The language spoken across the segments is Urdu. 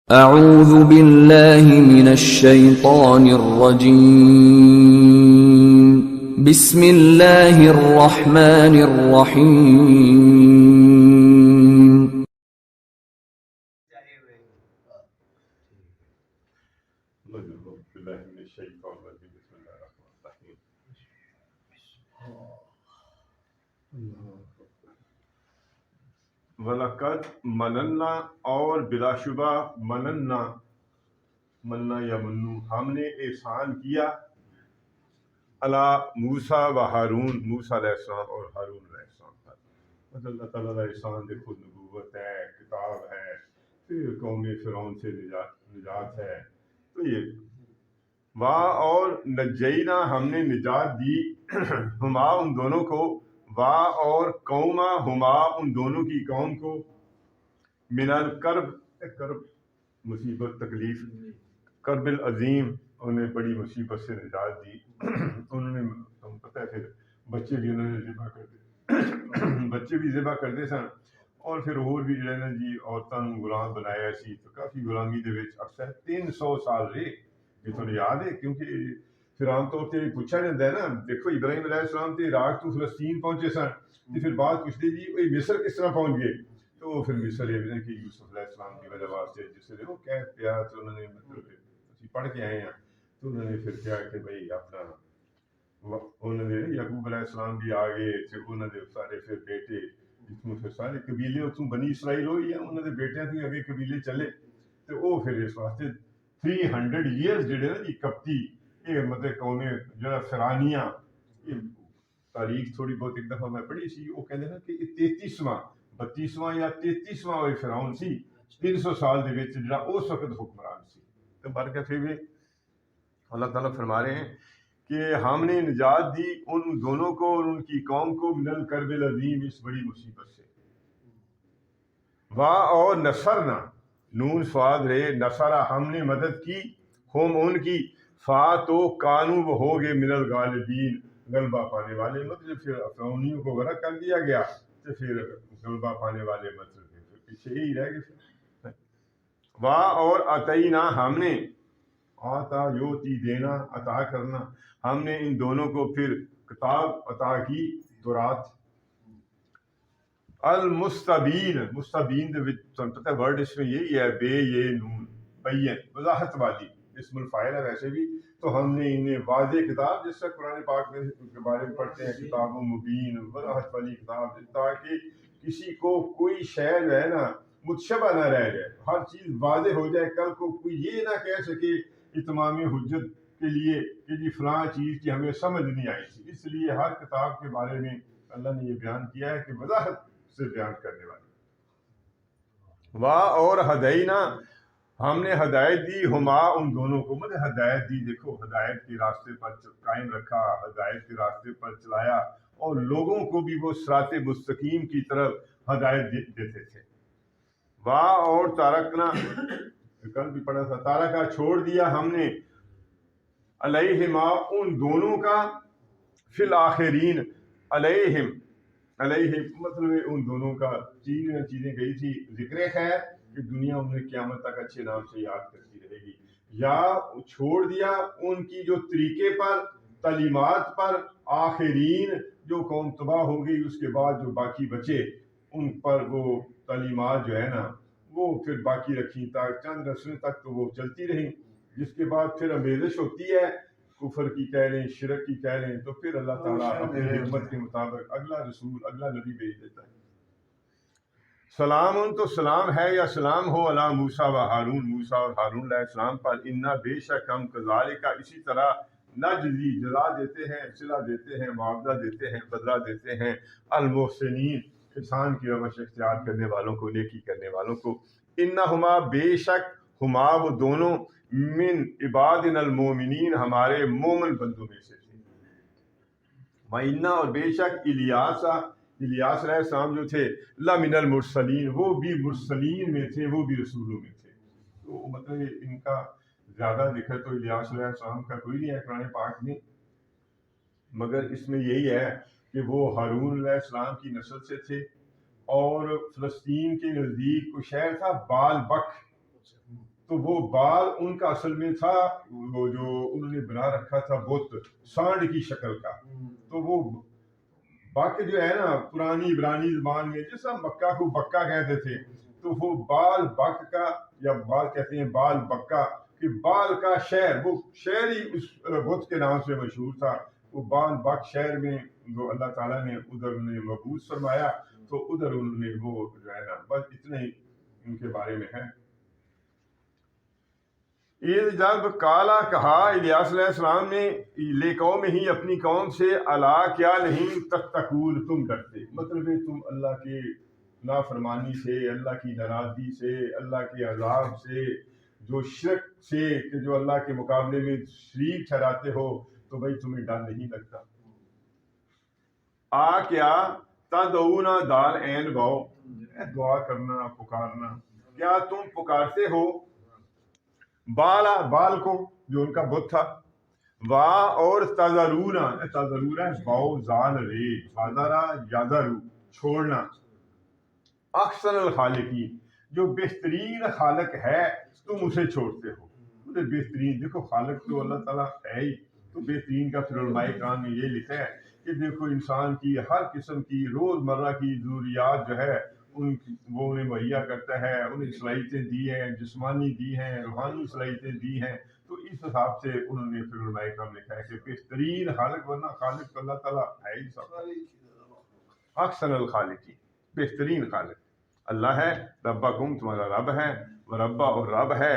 اعوذ باللہ من الشیطان الرجیم بسم اللہ الرحمن الرحیم وَلَقَدْ مَنَنَّا اور بلا شبہ مننا یا منو ہم نے احسان کیا علی موسیٰ و ہارون، موسیٰ علیہ السلام اور ہارون علیہ السلام پر۔ اللہ تعالیٰ کا احسان دیکھو، نبوت ہے، کتاب ہے، پھر قوم فرعون سے نجات ہے۔ تو یہ اور نجینا ہم نے نجات دی ہما ان دونوں کو، اور قوما ہما ان دونوں کی قوم کو، من الکرب کرب مصیبت تکلیف، کرب العظیم انہیں بڑی مصیبت سے نجات دی۔ انہوں نے پتہ ہے پھر بچے بھی انہوں نے ذبح کر دے بچے بھی ذبح کرتے سن، اور پھر اور بھی جو ہے نا جی عورتوں کو غلام بنایا سی، تو کافی غلامی دے وچ اکثر 300 سال رہے۔ یہ تو یاد ہے، کیونکہ پھر عام طور سے پوچھا جاتا ہے نا، دیکھو ابراہیم علیہ السلام تے عراق تو فلسطین پہنچے سن، تو پھر بات پوچھتے جی مصر کس طرح پہنچ گئے؟ تو پھر مصر یہ کہ یوسف علیہ السلام کی وجہ واسطے جس سے وہ قید پیا، تو انہوں نے مطلب پڑھ کے آئے ہیں، تو انہوں نے پھر کیا کہ بھائی اپنا انہوں نے یعقوب علیہ السلام بھی آگے، پھر انہوں نے سارے پھر بیٹے جتنے پھر سارے قبیلے اتوں بنی اسرائیل ہوئی ہیں، انہوں نے بیٹیاں تھیں اگے قبیلے چلے، تو وہ پھر اس واسطے 300 ایئرز جڑے نا جی کپتی یہ مطلب قومیں جڑا فرانیہ، یہ تاریخ تھوڑی بہت ایک دفعہ میں پڑھی سی، وہ کہتے ہیں کہ یہ 32واں یا 33واں وہ فرعون سی 300 سال دے وچ جڑا اس وقت حکمران سی۔ تو برکت ہے اللہ تعالیٰ فرما رہے ہیں کہ ہم نے نجات دی ان دونوں کو اور ان کی قوم کو من الکرب العظیم، اس بڑی مصیبت سے۔ اور نصرنا نون سواد رے نصرہ ہم نے مدد کی، ہم ان کی، تو کانو وہ ہو گئے من الغالبین غلبہ پانے والے، مطلب پھر فرعونیوں کو غرق کر دیا گیا، تو پھر غلبہ پانے والے مطلب پھر پیچھے ہی رہ گئے۔ اور عطینا ہم نے، آتا یوتی دینا عطا کرنا، ہم نے ان دونوں کو پھر کتاب عطا کی، تورات۔ المستبین، مستبین پتہ ورڈ اس میں یہی ہے، بے یہ نون بین، وضاحت والی، اسم الفاعل ہے ویسے بھی، تو ہم نے انہیں واضح کتاب، جس سے قرآن پاک میں کے بارے میں پڑھتے ہیں کتاب مبین، وضاحت والی کتاب، تاکہ کسی کو کوئی شے جو ہے نا متشبہ نہ رہ جائے، ہر چیز واضح ہو جائے، کل کو کوئی یہ نہ کہہ سکے اتمام حجت کے لیے کہ جی فلاں چیز کی ہمیں سمجھ نہیں آئی تھی۔ اس لیے ہر کتاب کے بارے میں اللہ نے یہ بیان کیا ہے کہ وضاحت سے بیان کرنے والی۔ اور ہدینا ہم نے ہدایت دی ہما ان دونوں کو، مطلب ہدایت دی، دیکھو ہدایت کے راستے پر قائم رکھا، ہدایت کے راستے پر چلایا، اور لوگوں کو بھی وہ صراط مستقیم کی طرف ہدایت دیتے تھے۔ اور تارکنا کل بھی پڑھا تھا، تارکا چھوڑ دیا ہم نے، علیہما ان دونوں کا، فی الآخرین علیہم مطلب ان دونوں کا چیزیں گئی تھی، ذکر خیر کہ دنیا انہیں قیامت تک اچھے نام سے یاد کرتی رہے گی، یا چھوڑ دیا ان کی جو طریقے پر، تعلیمات پر، آخرین جو قوم تباہ ہو گئی اس کے بعد جو باقی بچے ان پر وہ تعلیمات جو ہے نا وہ پھر باقی رکھی تاکہ چند نسلیں تک تو وہ چلتی رہیں، جس کے بعد پھر آمیزش ہوتی ہے کفر کی کہہ لیں، شرک کی کہہ لیں، تو پھر اللہ تعالیٰ اپنی حکمت کے مطابق اگلا رسول، اگلا نبی بھیج دیتا ہے۔ سلام تو سلام ہے یا سلام ہو علی موسیٰ و ہارون، موسیٰ اور ہارون علیہ السلام پر، انا بے شک ہم کذالک اسی طرح نجزی جزا دیتے ہیں، صلہ دیتے ہیں، معاوضہ دیتے ہیں، بدلہ دیتے ہیں، المحسنین احسان کی روش اختیار کرنے والوں کو، نیکی کرنے والوں کو۔ انہما بے شک ہما وہ دونوں، من عبادنا المومنین ہمارے مومن بندوں میں سے تھے۔ وَإِنَّا اور بے شک الیاس علیہ السلام جو تھے، لَمِنَ الْمُرْسَلِین وہ بھی مرسلین میں تھے، وہ بھی رسولوں میں تھے۔ تو مطلب ان کا زیادہ ذکر تو الیاس علیہ السلام کا کوئی نہیں ہے قرآن پاک میں، مگر اس میں یہی ہے کہ وہ ہارون علیہ السلام کی نسل سے تھے، اور فلسطین کے نزدیک کوئی شہر تھا بال بک، تو وہ بال ان کا اصل میں تھا وہ جو انہوں نے بنا رکھا تھا بت سانڈ کی شکل کا. تو وہ بک جو ہے نا پرانی عبرانی زبان میں جیسا مکہ کو بکا کہتے تھے، تو وہ بال بک کا یا بال کہتے ہیں بال بکا کہ بال کا شہر، وہ شہر ہی اس بت کے نام سے مشہور تھا. وہ بال بک شہر میں جو اللہ تعالیٰ نے ادھر انہیں مبعوث فرمایا، تو ادھر انہوں نے وہ جو ہے نا بس اتنے ہی ان کے بارے میں ہے. یہ جب کالا کہا الیاس علیہ السلام نے لے قوم ہی اپنی قوم سے، الا کیا نہیں تتقون تم ڈرتے، مطلب ہے تم اللہ کے نافرمانی سے، اللہ کی ناراضگی سے، اللہ کے عذاب سے، جو شرک سے کہ جو اللہ کے مقابلے میں شریک ٹھہراتے ہو، تو بھائی تمہیں ڈر نہیں لگتا. کیا تدعونا دال عین واؤ، دعا کرنا پکارنا، کیا تم پکارتے ہو بال کو جو ان کا بت تھا، اور تذرونا باؤ زال رے حاضرہ یادرو چھوڑنا، احسن الخالقین جو بہترین خالق ہے تم اسے چھوڑتے ہو. بہترین دیکھو خالق تو اللہ تعالیٰ ہے ہی، تو بہترین کا پھر علماء کرام نے یہ لکھا ہے کہ دیکھو انسان کی ہر قسم کی روزمرہ کی ضروریات جو ہے وہ انہیں مہیا کرتا ہے، انہیں صلاحیتیں دی ہیں، جسمانی دی ہیں، روحانی صلاحیتیں دی ہیں. تو اس حساب سے انہوں نے پھر علماء کرام لکھا ہے کہ بہترین خالق، ورنہ خالق تو اللہ تعالیٰ ہے ہی سب. احسن الخالقین بہترین خالق اللہ ہے. ربکم تمہارا رب ہے، وربا اور رب ہے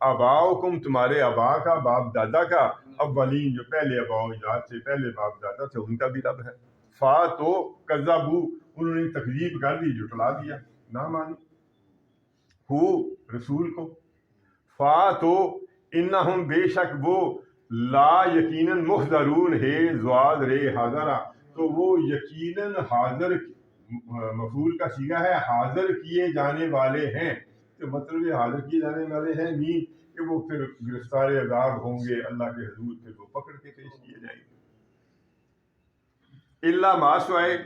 آباؤکم تمہارے آبا کا، باپ دادا کا، اولین جو پہلے آبا و اجداد سے پہلے باپ دادا تھے ان کا بھی رب ہے. فا تو کذبو انہوں نے تکذیب کر دی، جھٹلا دیا، نہ مانی ہو رسول کو. فا تو انہم بے شک وہ، لا یقیناً محضرون ہے زواد رے حاضرہ، تو وہ یقیناً حاضر مفعول کا صیغہ ہے، حاضر کیے جانے والے ہیں. تو مطلب یہ حاضر کیے جانے والے ہیں نہیں کہ وہ پھر گرفتار عذاب ہوں گے اللہ کے حضور، پھر وہ پکڑ کے پیش کیے جائیں گے. اللہ ماسوائے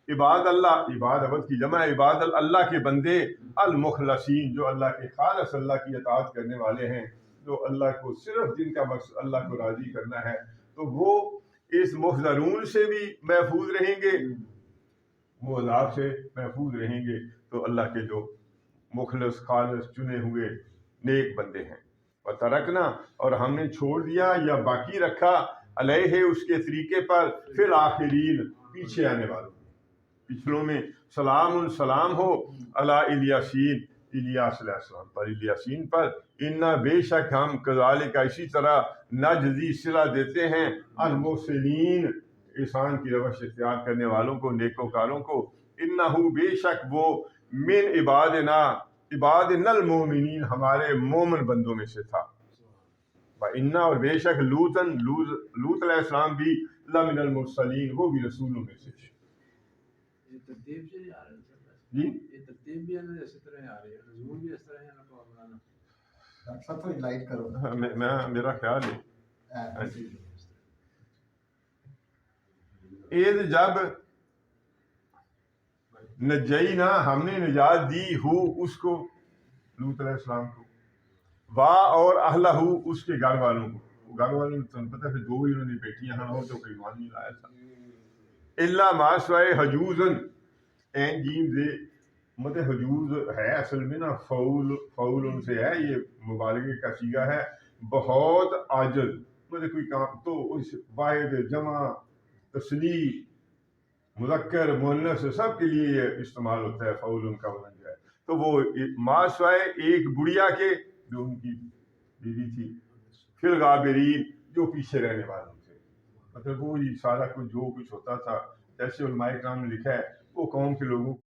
عباد اللہ، عباد عبد کی جمع، عباد اللہ کے بندے، المخلصین جو اللہ کے خالص اللہ کی اطاعت کرنے والے ہیں، جو اللہ کو صرف جن کا مقصد اللہ کو راضی کرنا ہے، تو وہ اس محضرون سے بھی محفوظ رہیں گے، وہ عذاب سے محفوظ رہیں گے. تو اللہ کے جو مخلص خالص چنے ہوئے نیک بندے ہیں. وترکنا اور ہم نے چھوڑ دیا یا باقی رکھا، علیہ اس کے طریقے پر، فی الآخرین پیچھے آنے والوں، پچھلوں میں، سلام سلام ہو علی الیاسین الیاس علیہ السلام پر، الیاسین پر. انا بے شک ہم کذالک اسی طرح نجزی صلہ دیتے ہیں المحسنین احسان کی روش اختیار کرنے والوں کو، نیکوکاروں کو. انہو بے شک وہ، من عبادنا المومنین ہمارے مومن بندوں میں سے تھا. انا اور بے شک لوط علیہ السلام بھی لمن المرسلین وہ بھی رسولوں میں سے تھے. جی ترتیب بھی اسی طرح آ رہی ہے، نزول بھی اس طرح ہے نا. ڈاکٹر صاحب تھوڑی لائٹ کرو. میرا خیال ہے اذ جب نجینا ہم نے نجات دی ہو اس کو، لوط علیہ السلام کو، وا اور اہلہ اس کے گھر والوں کو. گھر والوں کو تمہیں پتہ ہے دو ہی انہوں نے بیٹیاں ہیں اور تو کوئی ایمان نہیں لایا تھا. الا ما سوائے حجوزن این جیم دے، مطلب حجوز ہے اصل میں نا فعول ان سے ہے، یہ مبالغے کا صیغہ ہے. بہت عاجز، مطلب کوئی کام تو اس واحد جمع تثنیہ مذکر مؤنث سب کے لیے یہ استعمال ہوتا ہے فعول ان کا بن جائے. تو وہ ما سوائے ایک بڑھیا کے جو ان کی بیوی تھی، فی الغابرین جو پیچھے رہنے والوں تھے. مطلب وہ سارا کچھ جو کچھ ہوتا تھا، جیسے علماء کرام نے لکھا ہے وہ قوم کے لوگوں